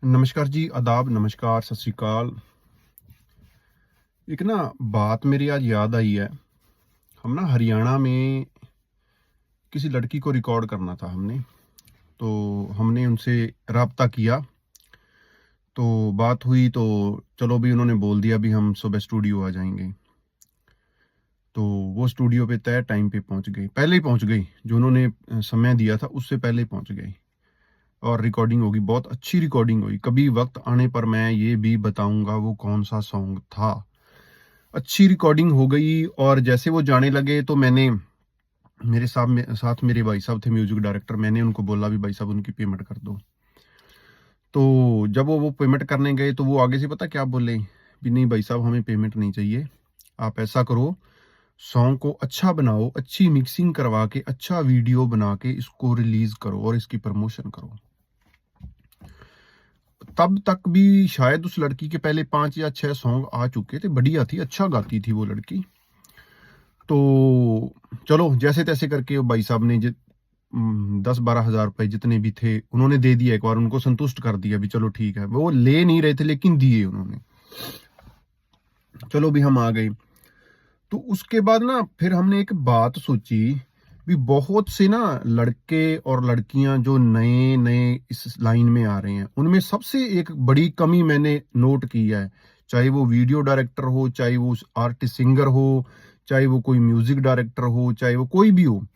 नमस्कार जी, आदाब, नमस्कार, सत श्री अकाल। एक ना बात मेरी आज याद आई है। हम ना हरियाणा में किसी लड़की को रिकॉर्ड करना था हमने, तो हमने उनसे राब्ता किया। तो बात हुई तो चलो भी उन्होंने बोल दिया भी हम सुबह स्टूडियो आ जाएंगे। तो वो स्टूडियो पे तय टाइम पे पहुंच गई, पहले ही पहुंच गई। जो उन्होंने समय दिया था उससे पहले ही पहुंच गई। और रिकॉर्डिंग होगी, बहुत अच्छी रिकॉर्डिंग हुई। कभी वक्त आने पर मैं ये भी बताऊंगा वो कौन सा सॉन्ग था। अच्छी रिकॉर्डिंग हो गई और जैसे वो जाने लगे तो मैंने मेरे साथ मेरे भाई साहब थे म्यूजिक डायरेक्टर। मैंने उनको बोला भी भाई साहब उनकी पेमेंट कर दो। तो जब वो पेमेंट करने गए तो वो आगे से पता क्या बोले भी नहीं भाई साहब हमें पेमेंट नहीं चाहिए। आप ऐसा करो, सॉन्ग को अच्छा बनाओ, अच्छी मिक्सिंग करवा के अच्छा वीडियो बना के इसको रिलीज करो और इसकी प्रमोशन करो। तब तक भी शायद उस लड़की के पहले 5 या 6 सॉन्ग आ चुके थे, बढ़िया थी, अच्छा गाती थी वो लड़की। तो चलो जैसे तैसे करके वो भाई साहब ने 10-12 हज़ार रुपए जितने भी थे उन्होंने दे दिया। एक बार उनको संतुष्ट कर दिया भी चलो ठीक है। वो ले नहीं रहे थे लेकिन दिए उन्होंने। चलो भी हम आ गए। तो उसके बाद ना फिर हमने एक बात सोची भी बहुत से ना लड़के और लड़कियां जो नए नए इस लाइन में आ रहे हैं उनमें सबसे एक बड़ी कमी मैंने नोट की है। चाहे वो वीडियो डायरेक्टर हो, चाहे वो आर्टिस्ट सिंगर हो, चाहे वो कोई म्यूजिक डायरेक्टर हो, चाहे वो कोई भी हो,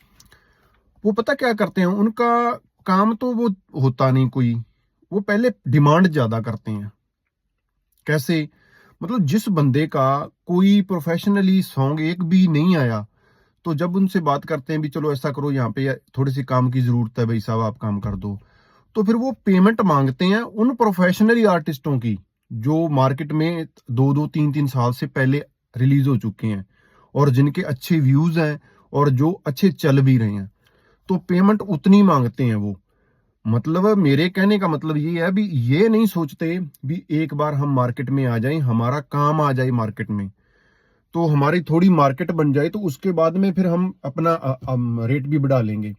वो पता क्या करते हैं, उनका काम तो वो होता नहीं कोई। वो पहले डिमांड ज्यादा करते हैं। कैसे? मतलब जिस बंदे का कोई प्रोफेशनली सॉन्ग एक भी नहीं आया, तो जब उनसे बात करते हैं भी चलो ऐसा करो यहाँ पे थोड़ी सी काम की जरूरत है भाई साहब आप काम कर दो, तो फिर वो पेमेंट मांगते हैं उन प्रोफेशनली आर्टिस्टों की जो मार्केट में 2-2 3-3 साल से पहले रिलीज हो चुके हैं और जिनके अच्छे व्यूज हैं और जो अच्छे चल भी रहे हैं। तो पेमेंट उतनी मांगते हैं वो। मतलब मेरे कहने का मतलब ये है भी ये नहीं सोचते भी एक बार हम मार्केट में आ जाएं, हमारा काम आ जाए मार्केट में, तो हमारी थोड़ी मार्केट बन जाए तो उसके बाद में फिर हम अपना रेट भी बढ़ा लेंगे।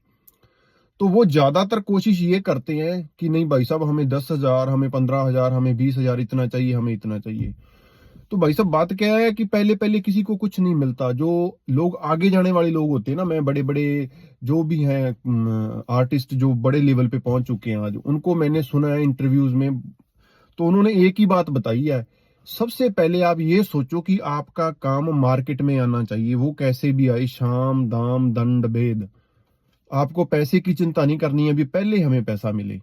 तो वो ज्यादातर कोशिश ये करते हैं कि नहीं भाई साहब हमें 10 हज़ार, हमें 15 हज़ार, हमें 20 हज़ार इतना चाहिए, हमें इतना चाहिए। तो भाई साहब बात क्या है कि पहले पहले किसी को कुछ नहीं मिलता। जो लोग आगे जाने वाले लोग होते हैं ना, मैं बड़े बड़े जो भी हैं आर्टिस्ट जो बड़े लेवल पे पहुंच चुके हैं आज, उनको मैंने सुना है इंटरव्यूज में, तो उन्होंने एक ही बात बताई है। सबसे पहले आप ये सोचो कि आपका काम मार्केट में आना चाहिए, वो कैसे भी आए, शाम दाम दंड भेद। आपको पैसे की चिंता नहीं करनी है, अभी पहले हमें पैसा मिले।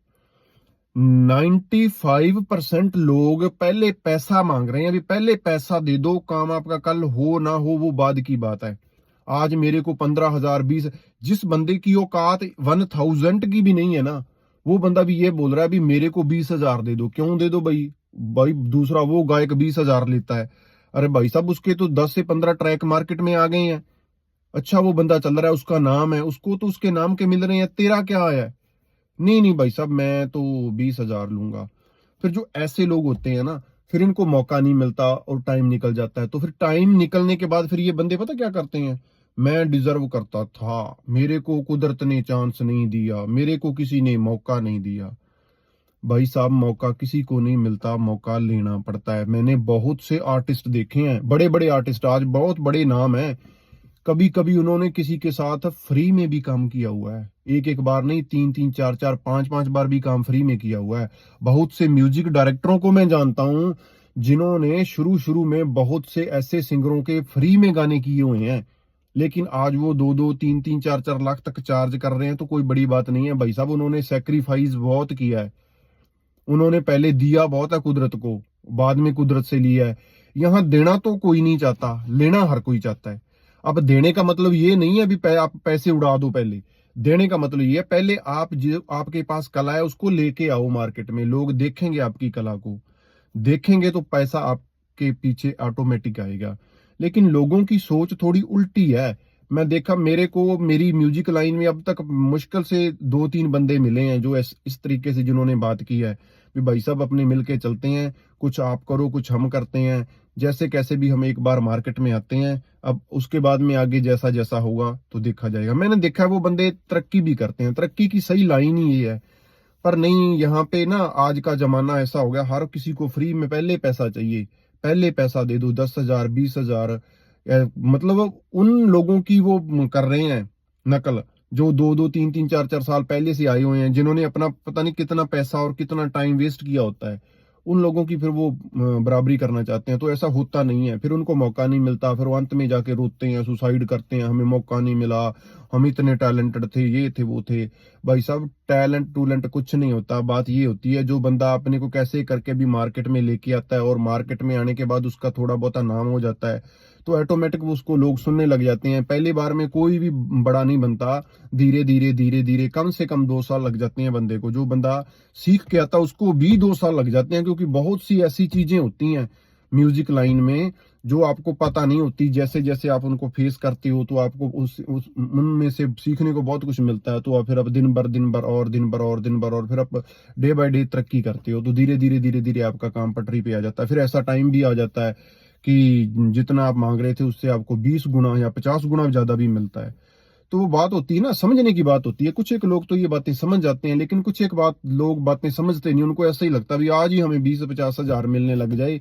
95% लोग पहले पैसा मांग रहे हैं, अभी पहले पैसा दे दो, काम आपका कल हो ना हो वो बाद की बात है। आज मेरे को 15 हज़ार 20, जिस बंदे की औकात 1000 की भी नहीं है ना, वो बंदा भी ये बोल रहा है भी मेरे को 20 हज़ार दे दो। क्यों दे दो भाई? भाई दूसरा वो गायक 20 हज़ार लेता है। अरे भाई साहब उसके तो 10 से 15 ट्रैक मार्केट में आ गए हैं। अच्छा वो बंदा चल रहा है, उसका नाम है, उसको तो उसके नाम के मिल रहे हैं, तेरा क्या है? नहीं नहीं भाई साहब मैं तो 20 हज़ार लूंगा। फिर जो ऐसे लोग होते हैं ना, फिर इनको मौका नहीं मिलता और टाइम निकल जाता है। तो फिर टाइम निकलने के बाद फिर ये बंदे पता क्या करते हैं, मैं डिजर्व करता था, मेरे को कुदरत ने चांस नहीं दिया, मेरे को किसी ने मौका नहीं दिया। भाई साहब मौका किसी को नहीं मिलता, मौका लेना पड़ता है। मैंने बहुत से आर्टिस्ट देखे हैं, बड़े बड़े आर्टिस्ट, आज बहुत बड़े नाम हैं, कभी कभी उन्होंने किसी के साथ फ्री में भी काम किया हुआ है। एक एक बार नहीं, 3-3 4-4 5-5 बार भी काम फ्री में किया हुआ है। बहुत से म्यूजिक डायरेक्टरों को मैं जानता हूं जिन्होंने शुरू शुरू में बहुत से ऐसे सिंगरों के फ्री में गाने किए हुए हैं, लेकिन आज वो 2-2 3-3 4-4 लाख तक चार्ज कर रहे हैं। तो कोई बड़ी बात नहीं है भाई साहब, उन्होंने सेक्रीफाइस बहुत किया है। उन्होंने पहले दिया बहुत है कुदरत को, बाद में कुदरत से लिया है। यहाँ देना तो कोई नहीं चाहता, लेना हर कोई चाहता है। अब देने का मतलब ये नहीं है अभी आप पैसे उड़ा दो। पहले देने का मतलब ये है पहले आप जो आपके पास कला है उसको लेके आओ मार्केट में, लोग देखेंगे आपकी कला को, देखेंगे तो पैसा आपके पीछे ऑटोमेटिक आएगा। लेकिन लोगों की सोच थोड़ी उल्टी है। मैं देखा, मेरे को मेरी म्यूजिक लाइन में अब तक मुश्किल से 2-3 बंदे मिले हैं जो इस तरीके से जिन्होंने बात की है कि भाई साहब अपने मिल के चलते हैं, कुछ आप करो कुछ हम करते हैं, जैसे कैसे भी हम एक बार मार्केट में आते हैं, अब उसके बाद में आगे जैसा जैसा होगा तो देखा जाएगा। मैंने देखा है वो बंदे तरक्की भी करते हैं, तरक्की की सही लाइन ही ये है। पर नहीं, यहाँ पे ना आज का जमाना ऐसा हो गया, हर किसी को फ्री में पहले पैसा चाहिए, पहले पैसा दे दो, 10,000 20,000। मतलब उन लोगों की वो कर रहे हैं नकल, जो 2-2 3-3 4-4 साल पहले से आए हुए हैं, जिन्होंने अपना पता नहीं कितना पैसा और कितना टाइम वेस्ट किया होता है, उन लोगों की फिर वो बराबरी करना चाहते हैं। तो ऐसा होता नहीं है, फिर उनको मौका नहीं मिलता, फिर वो अंत में जाके रोते हैं, सुसाइड करते हैं, हमें मौका नहीं मिला, हम इतने टैलेंटेड थे, ये थे वो थे। भाई साहब, टैलेंट टूलेंट कुछ नहीं होता, बात ये होती है जो बंदा अपने को कैसे करके भी मार्केट में लेके आता है, और मार्केट में आने के बाद उसका थोड़ा बहुत नाम हो जाता है, तो ऑटोमेटिक उसको लोग सुनने लग जाते हैं। पहली बार में कोई भी बड़ा नहीं बनता, धीरे धीरे धीरे धीरे कम से कम 2 साल लग जाते हैं बंदे को। जो बंदा सीख के आता उसको भी 2 साल लग जाते हैं, क्योंकि बहुत सी ऐसी चीजें होती हैं म्यूजिक लाइन में जो आपको पता नहीं होती। जैसे जैसे आप उनको फेस करते हो तो आपको उस उनमें से सीखने को बहुत कुछ मिलता है। तो आप फिर अब दिन भर और दिन भर और दिन भर और फिर आप डे बाय डे तरक्की करते हो, तो धीरे धीरे आपका काम पटरी पे आ जाता है। फिर ऐसा टाइम भी आ जाता है कि जितना आप मांग रहे थे उससे आपको 20 गुना या 50 गुना ज्यादा भी मिलता है। तो वो बात होती है ना, समझने की बात होती है। कुछ एक लोग तो ये बातें समझ जाते हैं, लेकिन कुछ एक बात लोग बातें समझते नहीं। उनको ऐसा ही लगता है भी आज ही हमें 20-50 हजार मिलने लग जाए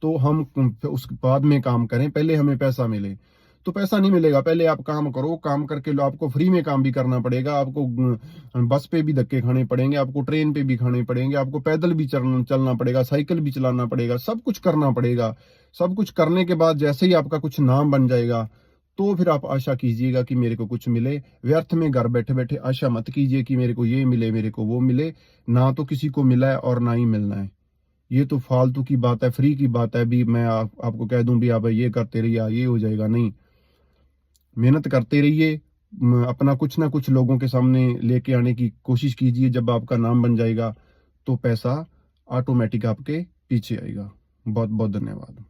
तो हम उस बाद में काम करें, पहले हमें पैसा मिले। तो पैसा नहीं मिलेगा, पहले आप काम करो, काम करके लो। आपको फ्री में काम भी करना पड़ेगा, आपको बस पे भी धक्के खाने पड़ेंगे, आपको ट्रेन पे भी खाने पड़ेंगे, आपको पैदल भी चलना पड़ेगा, साइकिल भी चलाना पड़ेगा, सब कुछ करना पड़ेगा। सब कुछ करने के बाद जैसे ही आपका कुछ नाम बन जाएगा, तो फिर आप आशा कीजिएगा कि मेरे को कुछ मिले। व्यर्थ में घर बैठे बैठे आशा मत कीजिए कि मेरे को ये मिले, मेरे को वो मिले। ना तो किसी को मिला है और ना ही मिलना है। ये तो फालतू की बात है, फ्री की बात है। भी मैं आपको कह दूं भी आप ये करते रहिए, ये हो जाएगा, नहीं। मेहनत करते रहिए, अपना कुछ ना कुछ लोगों के सामने लेके आने की कोशिश कीजिए। जब आपका नाम बन जाएगा तो पैसा ऑटोमेटिक आपके पीछे आएगा। बहुत बहुत धन्यवाद।